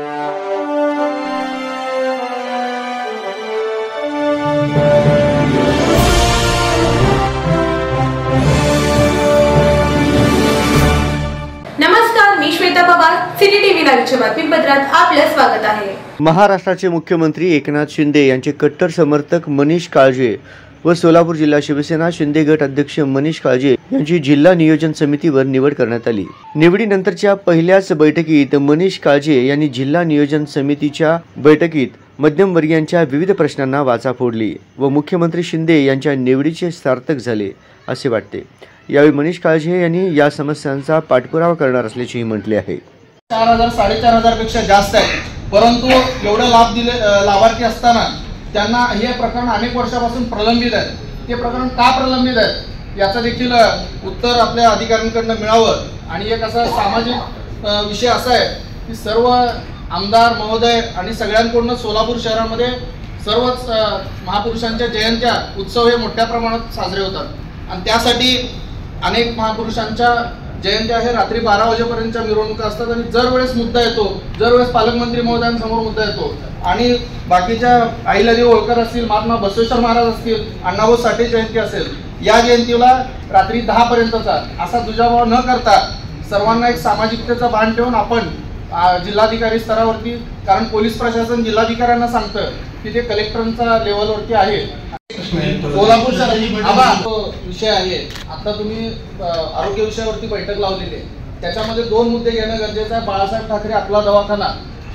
नमस्कार, मी Shweta Pawar, city TV लाईव्हच्या बातमीपत्रात आपले स्वागत आहे। महाराष्ट्राचे मुख्यमंत्री एकनाथ शिंदे यांचे कट्टर समर्थक मनीष काळजे व सोलापूर जिल्हा शिवसेना शिंदे गट अध्यक्ष मनीष काळजे यांची जिल्हा नियोजन समितीवर निवड करण्यात आली। निवडीनंतरच्या पहिल्याच बैठकीत मनीष काळजे यांनी जिल्हा नियोजन समितीच्या बैठकीत मध्यमवर्गीयांच्या विविध प्रश्नांना वाचा फोडली व मुख्यमंत्री शिंदे यांच्या निवडीचे सार्थक झाले असे वाटते। यावेळी मनीष काळजे यांनी या समस्यांचा पाठपुरावा करणार असल्याचे म्हटले आहे। 4000 4500 पेक्षा जास्त आहे, परंतु एवढे लाभार्थी असताना त्यांना हे प्रकरण अनेक वर्षापासून प्रलंबित आहे। ते प्रकरण का प्रलंबित आहे याचा देखील उत्तर आपल्या अधिकाऱ्यांकडून मिळावं। आणि एक असा सामाजिक विषय असा आहे की सर्व आमदार महोदय आणि सगळ्यांकडून सोलापूर शहरामध्ये सर्वच महापुरुषांच्या जयंत्या उत्सव हे मोठ्या प्रमाणात साजरे होतात आणि त्यासाठी अनेक महापुरुषांच्या जयंत्या हे रात्री 12 वाजेपर्यंतच्या मिरवणुका असतात आणि दरवेळेस मुद्दा येतो, दरवेळेस पालकमंत्री महोदयांसमोर मुद्दा येतो आणि बाकीच्या अहिल्यादेवी होळकर असतील, महात्मा बसवेश्वर महाराज असतील, अण्णाभाऊ साठे जयंती असेल, या जयंतीला रात्री 10 पर्यंतचा असा दुजाभाव न करता सर्वांना एक सामाजिकतेचा भान ठेवून आपण जिल्हाधिकारी स्तरावरती, कारण पोलीस प्रशासन जिल्हाधिकाऱ्यांना सांगतं की ते कलेक्टरांच्या लेवलवरती आहे। सोलापूर शहरात विषय आहे, आता तुम्ही आरोग्य विषयावरती बैठक लावलेली आहे, त्याच्यामध्ये 2 मुद्दे घेणं गरजेचं आहे। बाळासाहेब ठाकरे आपला दवाखाना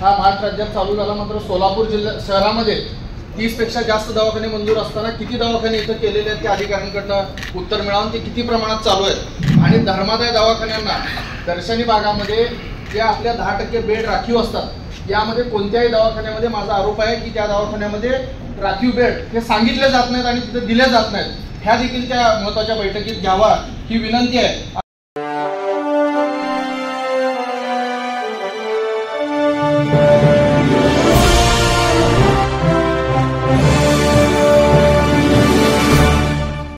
हा महाराष्ट्र राज्यात चालू झाला, मात्र सोलापूर शहरामध्ये 30 पेक्षा जास्त दवाखाने मंजूर असताना किती दवाखाने इथं केलेले आहेत ते अधिकाऱ्यांकडनं उत्तर मिळावून ते किती प्रमाणात चालू आहेत। आणि धर्मादाय दवाखान्यांना दर्शनी भागामध्ये जे आपल्या 10% बेड राखीव असतात, यामध्ये कोणत्याही दवाखान्यामध्ये माझा आरोप आहे की त्या दवाखान्यामध्ये राखीव बेड हे सांगितले जात नाहीत आणि तिथे दिले जात नाहीत। ह्या देखील त्या महत्त्वाच्या बैठकीत घ्यावा ही विनंती आहे।